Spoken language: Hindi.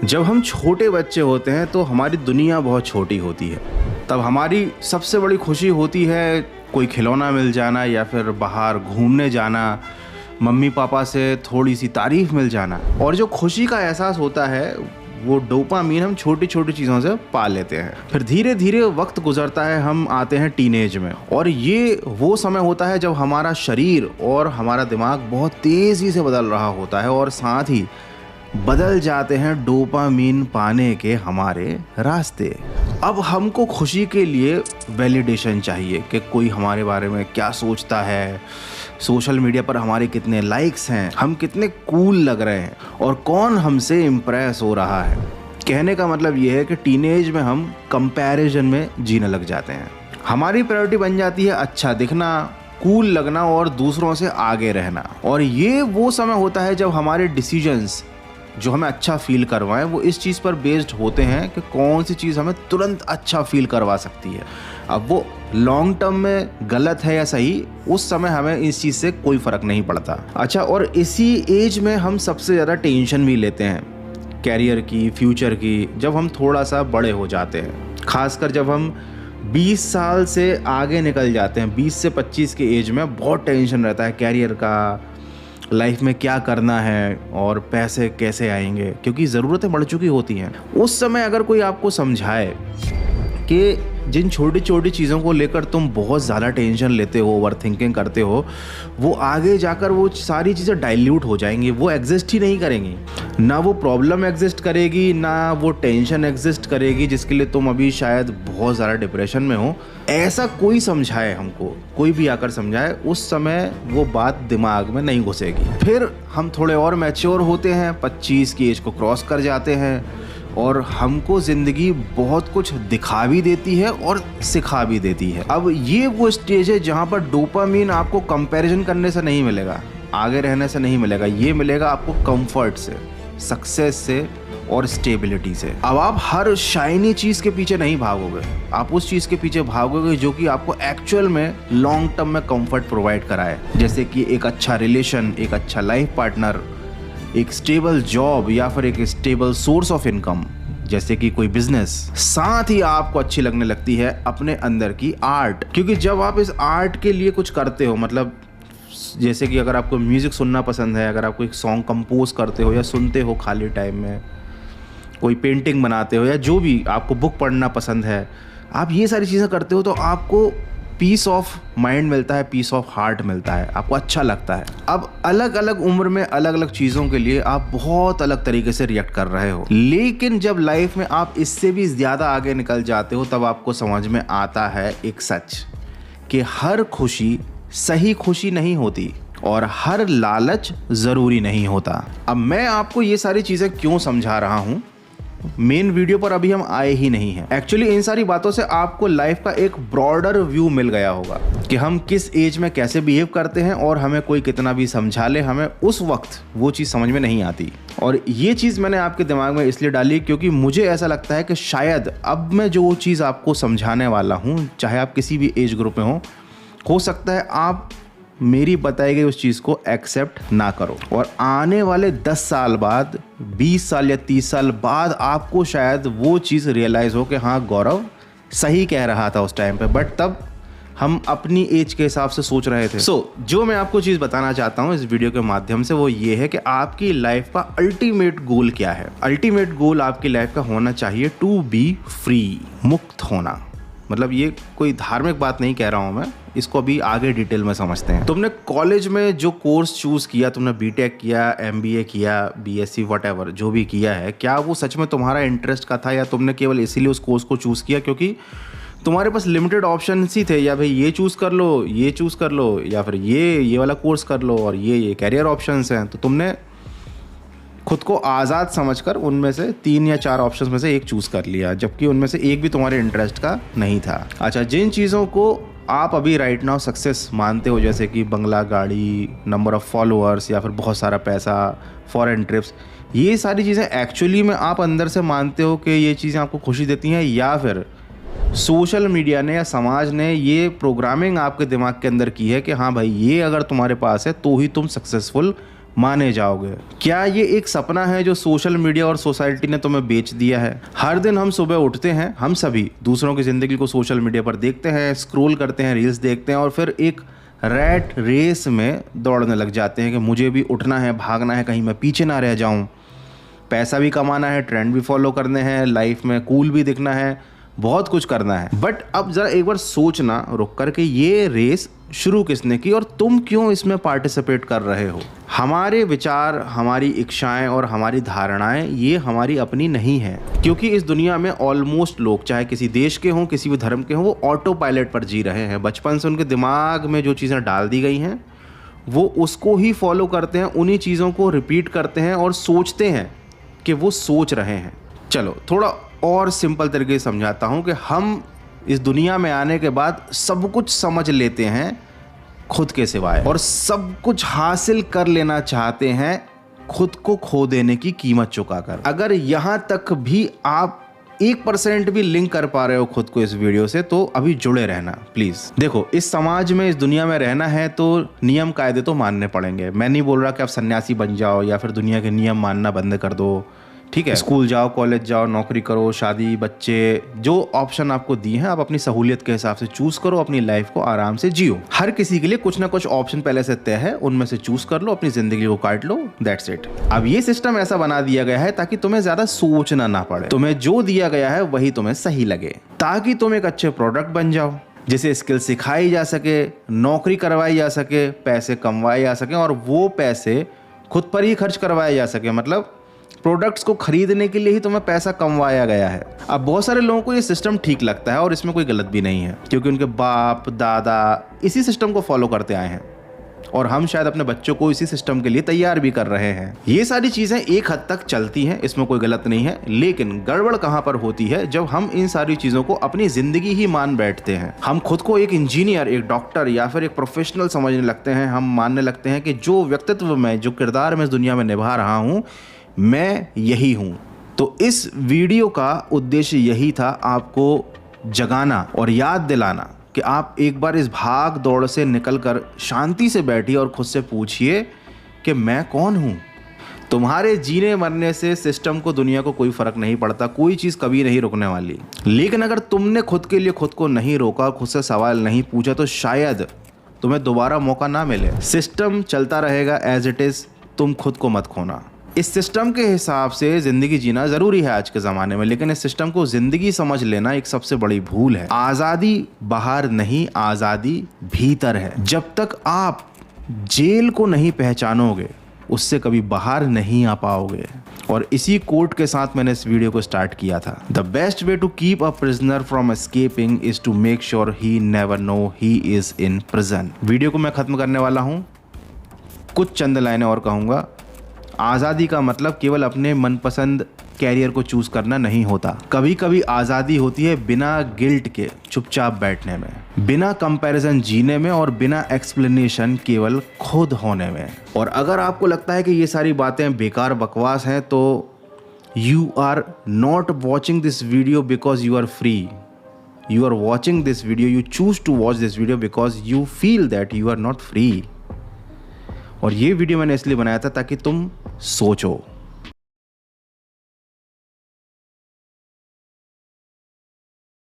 जब हम छोटे बच्चे होते हैं तो हमारी दुनिया बहुत छोटी होती है। तब हमारी सबसे बड़ी खुशी होती है कोई खिलौना मिल जाना या फिर बाहर घूमने जाना, मम्मी पापा से थोड़ी सी तारीफ मिल जाना। और जो खुशी का एहसास होता है वो डोपामीन हम छोटी छोटी चीज़ों से पा लेते हैं। फिर धीरे धीरे वक्त गुजरता है, हम आते हैं टीनेज में, और ये वो समय होता है जब हमारा शरीर और हमारा दिमाग बहुत तेज़ी से बदल रहा होता है और साथ ही बदल जाते हैं डोपामीन पाने के हमारे रास्ते। अब हमको खुशी के लिए वैलिडेशन चाहिए कि कोई हमारे बारे में क्या सोचता है, सोशल मीडिया पर हमारे कितने लाइक्स हैं, हम कितने कूल लग रहे हैं और कौन हमसे इम्प्रेस हो रहा है। कहने का मतलब ये है कि टीनेज में हम कंपैरिजन में जीने लग जाते हैं। हमारी प्रायोरिटी बन जाती है अच्छा दिखना, कूल लगना और दूसरों से आगे रहना। और ये वो समय होता है जब हमारे डिसीजंस जो हमें अच्छा फील करवाएं वो इस चीज़ पर बेस्ड होते हैं कि कौन सी चीज़ हमें तुरंत अच्छा फील करवा सकती है। अब वो लॉन्ग टर्म में गलत है या सही, उस समय हमें इस चीज़ से कोई फ़र्क नहीं पड़ता। अच्छा, और इसी एज में हम सबसे ज़्यादा टेंशन भी लेते हैं कैरियर की, फ्यूचर की, जब हम थोड़ा सा बड़े हो जाते हैं। खासकर जब हम 20 साल से आगे निकल जाते हैं, 20 से 25 के एज में बहुत टेंशन रहता है कैरियर का, लाइफ में क्या करना है और पैसे कैसे आएंगे, क्योंकि ज़रूरतें बढ़ चुकी होती हैं। उस समय अगर कोई आपको समझाए कि जिन छोटी छोटी चीज़ों को लेकर तुम बहुत ज़्यादा टेंशन लेते हो, ओवर थिंकिंग करते हो, वो आगे जाकर वो सारी चीज़ें डाइल्यूट हो जाएंगी, वो एग्जिस्ट ही नहीं करेंगी। ना वो प्रॉब्लम एग्जिस्ट करेगी, ना वो टेंशन एग्जिस्ट करेगी जिसके लिए तुम अभी शायद बहुत ज़्यादा डिप्रेशन में हो। ऐसा कोई समझाए हमको, कोई भी आकर समझाए, उस समय वो बात दिमाग में नहीं घुसेगी। फिर हम थोड़े और मैच्योर होते हैं, 25 की एज को क्रॉस कर जाते हैं और हमको ज़िंदगी बहुत कुछ दिखा भी देती है और सिखा भी देती है। अब ये वो स्टेज है जहाँ पर डोपामीन आपको कंपैरिजन करने से नहीं मिलेगा, आगे रहने से नहीं मिलेगा, ये मिलेगा आपको कंफर्ट से, सक्सेस से और स्टेबिलिटी से। अब आप हर शाइनी चीज़ के पीछे नहीं भागोगे, आप उस चीज़ के पीछे भागोगे जो कि आपको एक्चुअल में लॉन्ग टर्म में कंफर्ट प्रोवाइड कराए। जैसे कि एक अच्छा रिलेशन, एक अच्छा लाइफ पार्टनर, एक स्टेबल जॉब या फिर एक स्टेबल सोर्स ऑफ इनकम, जैसे कि कोई बिजनेस। साथ ही आपको अच्छी लगने लगती है अपने अंदर की आर्ट, क्योंकि जब आप इस आर्ट के लिए कुछ करते हो, मतलब जैसे कि अगर आपको म्यूज़िक सुनना पसंद है, अगर आप कोई सॉन्ग कंपोज करते हो या सुनते हो खाली टाइम में, कोई पेंटिंग बनाते हो या जो भी, आपको बुक पढ़ना पसंद है, आप ये सारी चीज़ें करते हो तो आपको पीस ऑफ माइंड मिलता है, पीस ऑफ हार्ट मिलता है, आपको अच्छा लगता है। अब अलग अलग उम्र में अलग अलग चीज़ों के लिए आप बहुत अलग तरीके से रिएक्ट कर रहे हो, लेकिन जब लाइफ में आप इससे भी ज़्यादा आगे निकल जाते हो तब आपको समझ में आता है एक सच कि हर खुशी सही खुशी नहीं होती और हर लालच ज़रूरी नहीं होता। अब मैं आपको ये सारी चीज़ें क्यों समझा रहा हूँ, मेन वीडियो पर अभी हम आए ही नहीं हैं। एक्चुअली इन सारी बातों से आपको लाइफ का एक ब्रॉडर व्यू मिल गया होगा कि हम किस एज में कैसे बिहेव करते हैं, और हमें कोई कितना भी समझा ले, हमें उस वक्त वो चीज़ समझ में नहीं आती। और ये चीज़ मैंने आपके दिमाग में इसलिए डाली क्योंकि मुझे ऐसा लगता है कि शायद अब मैं जो चीज़ आपको समझाने वाला हूँ, चाहे आप किसी भी एज ग्रुप में हो सकता है आप मेरी बताई गई उस चीज़ को एक्सेप्ट ना करो, और आने वाले 10 साल बाद, 20 साल या 30 साल बाद आपको शायद वो चीज़ रियलाइज़ हो कि हाँ गौरव सही कह रहा था उस टाइम पे, बट तब हम अपनी एज के हिसाब से सोच रहे थे। जो मैं आपको चीज़ बताना चाहता हूँ इस वीडियो के माध्यम से वो ये है कि आपकी लाइफ का अल्टीमेट गोल क्या है। अल्टीमेट गोल आपकी लाइफ का होना चाहिए टू बी फ्री, मुक्त होना। मतलब ये कोई धार्मिक बात नहीं कह रहा हूँ मैं, इसको अभी आगे डिटेल में समझते हैं। तुमने कॉलेज में जो कोर्स चूज़ किया, तुमने बीटेक किया, एमबीए किया, बीएससी व्हाटएवर जो भी किया है, क्या वो सच में तुम्हारा इंटरेस्ट का था या तुमने केवल इसीलिए उस कोर्स को चूज़ किया क्योंकि तुम्हारे पास लिमिटेड ऑप्शन ही थे, या भाई ये चूज़ कर लो, ये चूज़ कर लो, या फिर ये वाला कोर्स कर लो और ये कैरियर ऑप्शंस हैं, तो तुमने खुद को आज़ाद समझकर उनमें से 3 या 4 ऑप्शंस में से एक चूज़ कर लिया, जबकि उनमें से एक भी तुम्हारे इंटरेस्ट का नहीं था। अच्छा, जिन चीज़ों को आप अभी राइट नाउ सक्सेस मानते हो, जैसे कि बंगला, गाड़ी, नंबर ऑफ़ फॉलोअर्स या फिर बहुत सारा पैसा, फॉरेन ट्रिप्स, ये सारी चीज़ें एक्चुअली में आप अंदर से मानते हो कि ये चीज़ें आपको खुशी देती हैं, या फिर सोशल मीडिया ने या समाज ने ये प्रोग्रामिंग आपके दिमाग के अंदर की है कि हाँ भाई ये अगर तुम्हारे पास है तो ही तुम सक्सेसफुल माने जाओगे। क्या ये एक सपना है जो सोशल मीडिया और सोसाइटी ने तुम्हें बेच दिया है? हर दिन हम सुबह उठते हैं, हम सभी दूसरों की ज़िंदगी को सोशल मीडिया पर देखते हैं, स्क्रॉल करते हैं, रील्स देखते हैं और फिर एक रैट रेस में दौड़ने लग जाते हैं कि मुझे भी उठना है, भागना है, कहीं मैं पीछे ना रह जाऊं। पैसा भी कमाना है, ट्रेंड भी फॉलो करने हैं, लाइफ में कूल भी दिखना है, बहुत कुछ करना है। बट अब ज़रा एक बार सोचना रुक कर के ये रेस शुरू किसने की और तुम क्यों इसमें पार्टिसिपेट कर रहे हो? हमारे विचार, हमारी इच्छाएं और हमारी धारणाएं ये हमारी अपनी नहीं है, क्योंकि इस दुनिया में ऑलमोस्ट लोग, चाहे किसी देश के हों, किसी भी धर्म के हों, वो ऑटो पायलट पर जी रहे हैं। बचपन से उनके दिमाग में जो चीज़ें डाल दी गई हैं वो उसको ही फॉलो करते हैं, उन्हीं चीज़ों को रिपीट करते हैं और सोचते हैं कि वो सोच रहे हैं। चलो थोड़ा और सिंपल तरीके से समझाता हूँ कि हम इस दुनिया में आने के बाद सब कुछ समझ लेते हैं खुद के सिवाय, और सब कुछ हासिल कर लेना चाहते हैं खुद को खो देने की कीमत चुकाकर। अगर यहाँ तक भी आप 1% भी लिंक कर पा रहे हो खुद को इस वीडियो से, तो अभी जुड़े रहना प्लीज। देखो, इस समाज में, इस दुनिया में रहना है तो नियम कायदे तो मानने पड़ेंगे। मैं नहीं बोल रहा कि आप सन्यासी बन जाओ या फिर दुनिया के नियम मानना बंद कर दो, ठीक है? स्कूल जाओ, कॉलेज जाओ, नौकरी करो, शादी, बच्चे, जो ऑप्शन आपको दिए हैं आप अपनी सहूलियत के हिसाब से चूज करो, अपनी लाइफ को आराम से जियो। हर किसी के लिए कुछ ना कुछ ऑप्शन पहले से तय है, उनमें से चूज कर लो, अपनी जिंदगी को काट लो, दैट्स इट। अब ये सिस्टम ऐसा बना दिया गया है ताकि तुम्हें ज्यादा सोचना ना पड़े, तुम्हें जो दिया गया है वही तुम्हें सही लगे, ताकि तुम एक अच्छे प्रोडक्ट बन जाओ, जिसे स्किल सिखाई जा सके, नौकरी करवाई जा सके, पैसे कमवाए जा सके और वो पैसे खुद पर ही खर्च करवाए जा सके। मतलब प्रोडक्ट्स को खरीदने के लिए ही तुम्हें पैसा कमवाया गया है। अब बहुत सारे लोगों को ये सिस्टम ठीक लगता है और इसमें कोई गलत भी नहीं है, क्योंकि उनके बाप दादा इसी सिस्टम को फॉलो करते आए हैं और हम शायद अपने बच्चों को इसी सिस्टम के लिए तैयार भी कर रहे हैं। ये सारी चीज़ें एक हद तक चलती हैं, इसमें कोई गलत नहीं है, लेकिन गड़बड़ कहाँ पर होती है? जब हम इन सारी चीज़ों को अपनी ज़िंदगी ही मान बैठते हैं। हम खुद को एक इंजीनियर, एक डॉक्टर या फिर एक प्रोफेशनल समझने लगते हैं। हम मानने लगते हैं कि जो व्यक्तित्व में, जो किरदार मैं इस दुनिया में निभा रहा हूँ, मैं यही हूं। तो इस वीडियो का उद्देश्य यही था, आपको जगाना और याद दिलाना कि आप एक बार इस भाग दौड़ से निकलकर शांति से बैठिए और खुद से पूछिए कि मैं कौन हूं। तुम्हारे जीने मरने से सिस्टम को, दुनिया को कोई फर्क नहीं पड़ता, कोई चीज़ कभी नहीं रुकने वाली। लेकिन अगर तुमने खुद के लिए खुद को नहीं रोका, खुद से सवाल नहीं पूछा, तो शायद तुम्हें दोबारा मौका ना मिले। सिस्टम चलता रहेगा एज इट इज़, तुम खुद को मत खोना। इस सिस्टम के हिसाब से ज़िंदगी जीना ज़रूरी है आज के ज़माने में, लेकिन इस सिस्टम को ज़िंदगी समझ लेना एक सबसे बड़ी भूल है। आज़ादी बाहर नहीं, आज़ादी भीतर है। जब तक आप जेल को नहीं पहचानोगे, उससे कभी बाहर नहीं आ पाओगे। और इसी कोट के साथ मैंने इस वीडियो को स्टार्ट किया था। The best way to keep a prisoner from escaping is to make sure he never know he is in prison. Video को मैं ख़त्म करने वाला हूँ, कुछ चंद लाइनें और कहूँगा। आज़ादी का मतलब केवल अपने मनपसंद कैरियर को चूज़ करना नहीं होता। कभी कभी आज़ादी होती है बिना गिल्ट के चुपचाप बैठने में, बिना कंपैरिजन जीने में और बिना एक्सप्लेनेशन केवल खुद होने में। और अगर आपको लगता है कि ये सारी बातें बेकार बकवास हैं, तो you are not watching this video because you are free. You are watching this video, you choose to watch this video because you feel that you are not free. और ये वीडियो मैंने इसलिए बनाया था ताकि तुम सोचो।